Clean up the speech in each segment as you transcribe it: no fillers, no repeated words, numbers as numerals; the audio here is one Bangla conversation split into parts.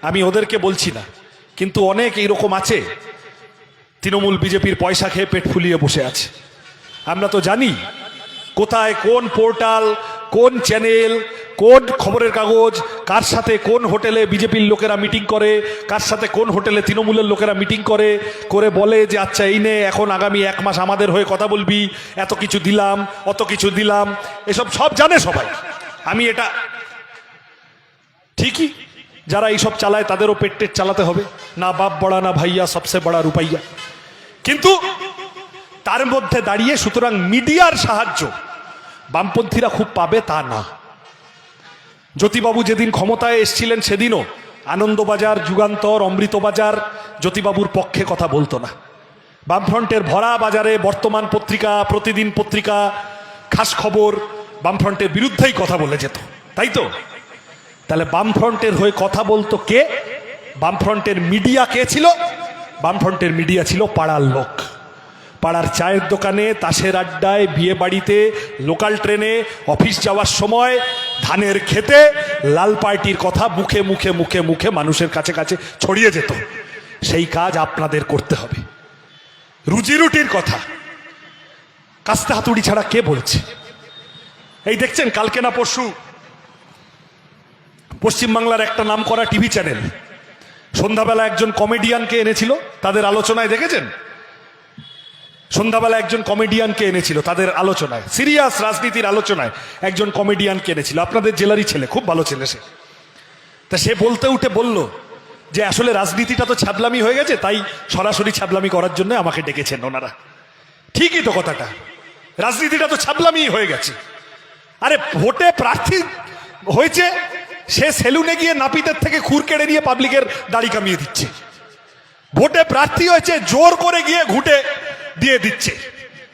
আমি ওদেরকে বলছি না, কিন্তু অনেক এইরকম আছে তৃণমূল বিজেপির পয়সা খেয়ে পেট ফুলিয়ে বসে আছে। আমরা তো জানি কোথায় কোন পোর্টাল, কোন চ্যানেল, কোন খবরের কাগজ, কার সাথে কোন হোটেলে বিজেপির লোকেরা মিটিং করে, কার সাথে কোন হোটেলে তৃণমূলের লোকেরা মিটিং করে, করে বলে যে আচ্ছা এই নে এখন আগামী 1 মাস আমাদের হয়ে কথা বলবি, এত কিছু দিলাম, অত কিছু দিলাম, এসব সব জানে সবাই। আমি এটা ঠিকই, যারা এইসব চালায় তাদেরও পেট টেট চালাতে হবে, না বাপ বড়া না ভাইয়া সবসে বড়া রুপাইয়া। কিন্তু তার মধ্যে দাঁড়িয়ে সুতরাং মিডিয়ার সাহায্য বামপন্থীরা খুব পাবে তা না। জ্যোতিবাবু যেদিন ক্ষমতায় এসছিলেন সেদিনও আনন্দবাজার, যুগান্তর, অমৃতবাজার জ্যোতিবাবুর পক্ষে কথা বলতো না। বামফ্রন্টের ভরা বাজারে বর্তমান পত্রিকা, প্রতিদিন পত্রিকা, খাস খবর বামফ্রন্টের বিরুদ্ধেই কথা বলে যেত, তাই তো? তাহলে বামফ্রন্টের হয়ে কথা বলতো কে? বামফ্রন্টের মিডিয়া কে ছিল? বামফ্রন্টের মিডিয়া ছিল পাড়ার লোক। পাড়ার চায়ের দোকানে, তাসের আড্ডায়, বিয়ে বাড়িতে, লোকাল ট্রেনে, অফিস যাওয়ার সময়, ধানের খেতে লাল পার্টির কথা মুখে মুখে মুখে মুখে মানুষের কাছে কাছে ছড়িয়ে যেত। সেই কাজ আপনাদের করতে হবে। রুজি রুটির কথা কাস্তে হাতুড়ি ছাড়া কে বলছে? এই দেখছেন কালকে না পরশু পশ্চিমবাংলার একটা নামকরা টিভি চ্যানেল সন্ধ্যাবেলা একজন কমেডিয়ানকে এনেছিল তাদের আলোচনায়, দেখেছেন? সন্ধ্যাবেলা একজন কমেডিয়ানকে এনেছিল তাদের আলোচনায়, সিরিয়াস রাজনীতির আলোচনায় একজন কমেডিয়ানকে এনেছিল, আপনাদের জেলারই ছেলে, খুব ভালো ছেলে সে। তা সে বলতে উঠে বলল যে আসলে রাজনীতিটা তো ছ্যাবলামি হয়ে গেছে, তাই সরাসরি ছ্যাবলামি করার জন্য আমাকে ডেকেছেন ওনারা। ঠিকই তো কথাটা, রাজনীতিটা তো ছ্যাবলামি হয়ে গেছে। আরে ভোটে প্রার্থী হয়েছে, সে সেলুনে গিয়ে নাপিতের থেকে খুর কেড়ে নিয়ে পাবলিকের দাড়ি কামিয়ে দিচ্ছে। ভোটে প্রার্থী হয়েছে, জোর করে গিয়ে ঘুটে দিয়ে দিচ্ছে,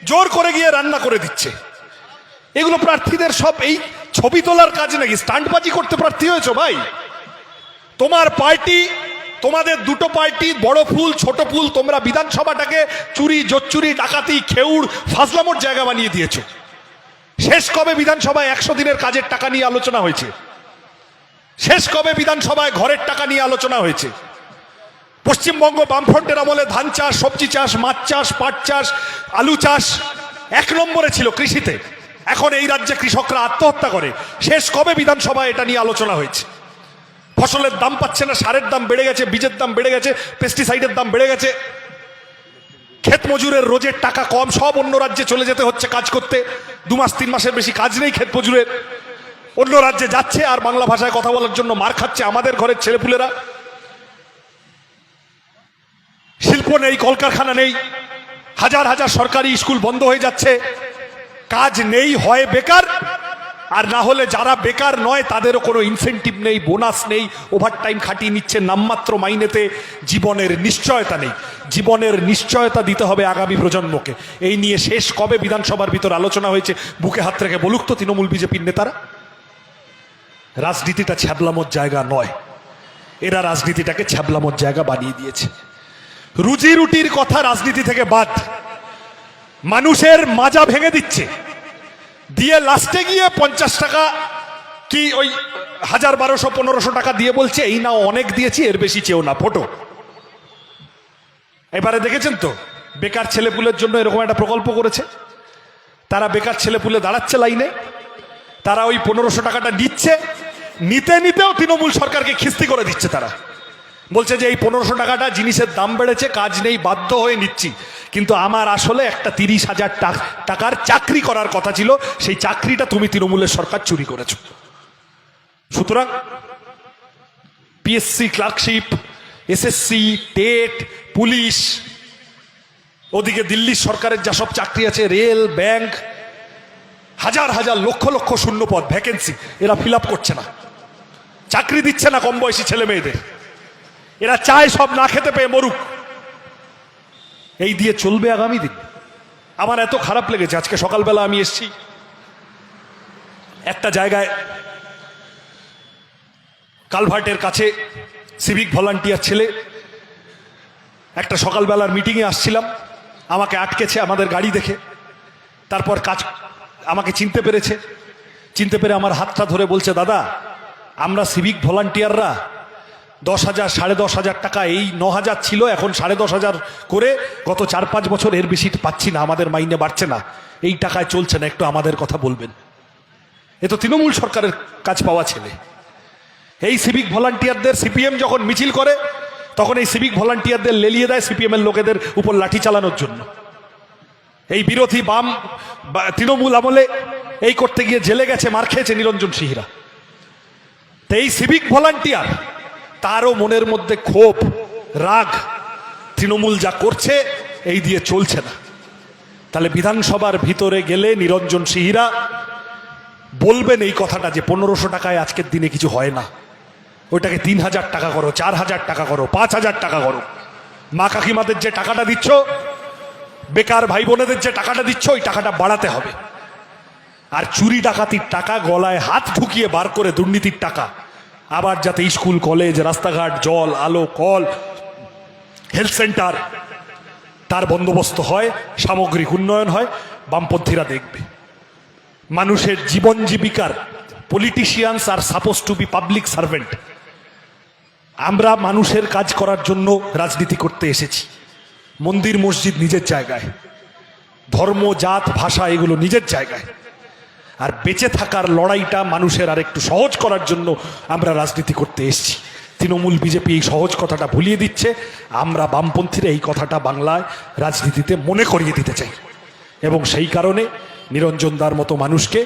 জোর করে গিয়ে রান্না করে দিচ্ছে। এগুলো প্রার্থীদের সব এই ছবি তোলার কাজ নাকি? স্টান্টবাজি করতে প্রার্থী হয়েছো ভাই? তোমার পার্টি, তোমাদের দুটো পার্টি, বড় ফুল ছোট ফুল, তোমরা বিধানসভাটাকে চুরি, জোচ্চুরি, ডাকাতি, খেউড়, ফাজলামোর জায়গা বানিয়ে দিয়েছো। শেষ কবে বিধানসভায় 100 দিনের কাজের টাকা নিয়ে আলোচনা হয়েছে? শেষ কবে বিধানসভায় ঘরের টাকা নিয়ে আলোচনা হয়েছে? পশ্চিমবঙ্গ বামফ্রন্টের আমলে ধান চাষ, সবজি চাষ, মাছ চাষ, পাট চাষ, আলু চাষ 1 নম্বরে ছিল কৃষিতে। এখন এই রাজ্যে কৃষকরা আত্মহত্যা করে। শেষ কবে বিধানসভায় এটা নিয়ে আলোচনা হয়েছে? ফসলের দাম পাচ্ছে না, সারের দাম বেড়ে গেছে, বীজের দাম বেড়ে গেছে, পেস্টিসাইডের দাম বেড়ে গেছে, ক্ষেত মজুরের রোজের টাকা কম, সব অন্য রাজ্যে চলে যেতে হচ্ছে কাজ করতে। 2 মাস 3 মাসের বেশি কাজ নেই ক্ষেত মজুরের, অন্য রাজ্যে যাচ্ছে আর বাংলা ভাষায় কথা বলার জন্য মার খাচ্ছে আমাদের ঘরের ছেলেপুলেরা। শিল্প নেই, কলকারখানা নেই, হাজার হাজার সরকারি স্কুল বন্ধ হয়ে যাচ্ছে, কাজ নেই, হয় বেকার, আর না হলে যারা বেকার নয় তাদেরও কোনো ইনসেন্টিভ নেই, বোনাস নেই, ওভারটাইম খাটিয়ে নিচ্ছে নামমাত্র মাইনেতে। জীবনের নিশ্চয়তা নেই। জীবনের নিশ্চয়তা দিতে হবে আগামী প্রজন্মকে। এই নিয়ে শেষ কবে বিধানসভার ভিতর আলোচনা হয়েছে? বুকে হাত রেখে বলুক তো তৃণমূল বিজেপির নেতারা। রাজনীতিটা ছ্যাবলামোর জায়গা নয়, এরা রাজনীতিটাকে ছ্যাবলামোর জায়গা বানিয়ে দিয়েছে। রুজি রুটির কথা রাজনীতি থেকে বাদ, মানুষের মাজা ভেঙে দিচ্ছে, দিয়ে লাস্টে গিয়ে 50 টাকা কি ওই 1000, 1200, 1500 টাকা দিয়ে বলছে এই নাও অনেক দিয়েছি, এর বেশি চেও না, ফটো। এবারে দেখেছেন তো বেকার ছেলেপুলের জন্য এরকম একটা প্রকল্প করেছে, তারা বেকার ছেলেপুলে দাঁড়াচ্ছে লাইনে, তারা ওই 1500 টাকাটা নিচ্ছে, নিতে নিতেও তৃণমূল সরকারকে খিস্তি করে দিচ্ছে। তারা বলছে যে এই 1500 টাকাটা জিনিসের দাম বেড়েছে, কাজ নেই, বাধ্য হয়ে নিচ্ছি, কিন্তু আমার আসলে একটা 30,000 টাকার চাকরি করার কথা ছিল, সেই চাকরিটা তুমি তৃণমূলের সরকার চুরি করেছো। সুতরাং PSC, clerkship, SSC, TET, police, ওদিকে দিল্লির সরকারের যা সব চাকরি আছে, রেল, ব্যাংক, হাজার হাজার লক্ষ লক্ষ শূন্য পদ, ভ্যাকেন্সি, এরা ফিল আপ করছে না, চাকরি দিচ্ছে না কম বয়সী ছেলে মেয়েদের। এরা চায় সব না খেতে পেয়ে মরুক। এই দিয়ে চলবে আগামী দিন। আমার এত খারাপ লেগেছে, আজকে সকালবেলা আমি এসছি একটা জায়গায়, কালভার্টের কাছে, সিভিক ভলান্টিয়ার ছেলে, একটা সকালবেলার মিটিংয়ে আসছিলাম, আমাকে আটকেছে আমাদের গাড়ি দেখে, তারপর আমাকে চিনতে পেরেছে, চিনতে পেরে আমার হাতটা ধরে বলছে, দাদা আমরা সিভিক ভলান্টিয়াররা 10,000 10,500 টাকা, এই 9,000 ছিল, এখন 10,500 করে গত 4-5 বছর, এর বেশি পাচ্ছি না, আমাদের মাইনে বাড়ছে না, এই টাকায় চলছে না, একটু আমাদের কথা বলবেন। এ তো তৃণমূল সরকারের কাজ পাওয়া ছেলে। এই সিভিক ভলান্টিয়ারদের সিপিএম যখন মিছিল করে তখন এই সিভিক ভলান্টিয়ারদের লেলিয়ে দেয় সিপিএম এর লোকেদের উপর লাঠি চালানোর জন্য। এই বিরোধী বাম তৃণমূল আমলে এই করতে গিয়ে জেলে গেছে, মার খেয়েছে নিরঞ্জন সিংহরা। তো এই সিভিক ভলান্টিয়ার তারও মনের মধ্যে ক্ষোভ, রাগ, তৃণমূল যা করছে এই দিয়ে চলছে না। তাহলে বিধানসভার ভিতরে গেলে নিরঞ্জন সিংহরা বলবেন এই কথাটা যে 1500 টাকায় আজকের দিনে কিছু হয় না, ওইটাকে 3,000 টাকা করো, 4,000 টাকা করো, 5,000 টাকা করো। মা কাকিমাদের যে টাকাটা দিচ্ছ, বেকার ভাই বোনেদের যে টাকাটা দিচ্ছ, ওই টাকাটা বাড়াতে হবে। আর চুরি ডাকাতির টাকা গলায় হাত ঢুকিয়ে বার করে দুর্নীতির টাকা আবার যাতে স্কুল, কলেজ, রাস্তাঘাট, জল, আলো, কল, হেলথ সেন্টার, তার বন্দোবস্ত হয়, সামগ্রিক উন্নয়ন হয়, বামপন্থীরা দেখবে। মানুষের জীবন জীবিকার, politicians are suppose to be public servant. আমরা মানুষের কাজ করার জন্য রাজনীতি করতে এসেছি। মন্দির মসজিদ নিজের জায়গায়, ধর্ম, জাত, ভাষা এগুলো নিজের জায়গায়, আর বেঁচে থাকার লড়াইটা মানুষের আর একটু সহজ করার জন্য আমরা রাজনীতি করতে এসেছি। তৃণমূল, বিজেপি এই সহজ কথাটা ভুলিয়ে দিচ্ছে, আমরা বামপন্থীরা এই কথাটা বাংলায় রাজনীতিতে মনে করিয়ে দিতে চাই। এবং সেই কারণে নিরঞ্জন দার মতো মানুষকে